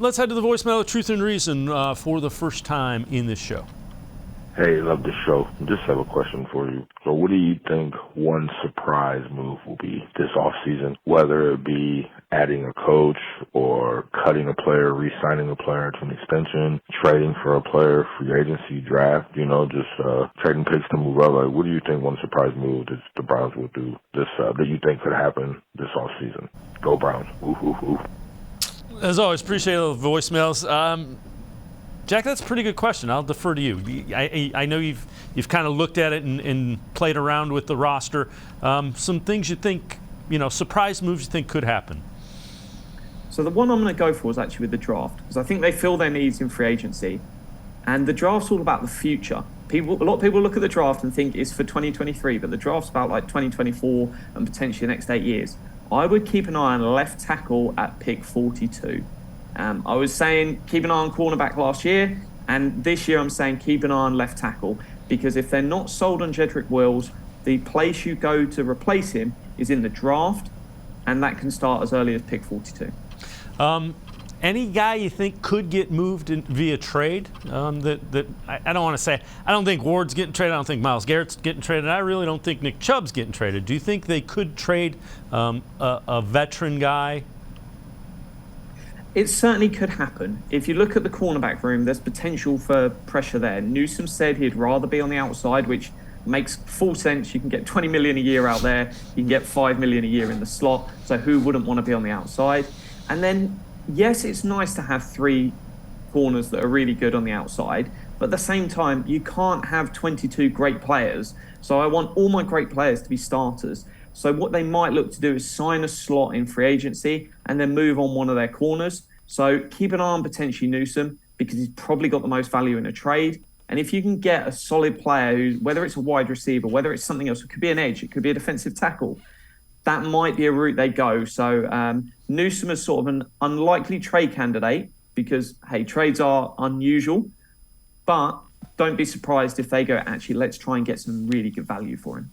Let's head to the voicemail of Truth and Reason for the first time in this show. Hey, love the show. Just have a question for you. So what do you think one surprise move will be this offseason? Whether it be adding a coach or cutting a player, re-signing a player to an extension, trading for a player, free agency, draft, just trading picks to move up. Like, what do you think one surprise move that the Browns will do that you think could happen this offseason? Go Browns. Ooh, ooh, ooh. As always, appreciate all the voicemails. Jack, that's a pretty good question. I'll defer to you. I know you've kind of looked at it and played around with the roster. Some things you think, surprise moves you think could happen. So the one I'm going to go for is actually with the draft, because I think they fill their needs in free agency. And the draft's all about the future. A lot of people look at the draft and think it's for 2023, but the draft's about like 2024 and potentially the next 8 years. I would keep an eye on left tackle at pick 42. I was saying keep an eye on cornerback last year, and this year I'm saying keep an eye on left tackle, because if they're not sold on Jedrick Wills, the place you go to replace him is in the draft, and that can start as early as pick 42. Any guy you think could get moved via trade? I don't want to say. I don't think Ward's getting traded. I don't think Myles Garrett's getting traded. I really don't think Nick Chubb's getting traded. Do you think they could trade a veteran guy? It certainly could happen. If you look at the cornerback room, there's potential for pressure there. Newsom said he'd rather be on the outside, which makes full sense. You can get $20 million a year out there. You can get $5 million a year in the slot. So who wouldn't want to be on the outside? And then, yes, it's nice to have 3 corners that are really good on the outside. But at the same time, you can't have 22 great players. So I want all my great players to be starters. So what they might look to do is sign a slot in free agency and then move on one of their corners. So keep an eye on potentially Newsom, because he's probably got the most value in a trade. And if you can get a solid player, who, whether it's a wide receiver, whether it's something else, it could be an edge, it could be a defensive tackle, that might be a route they go. So Newsom is sort of an unlikely trade candidate because, hey, trades are unusual. But don't be surprised if they go, actually, let's try and get some really good value for him.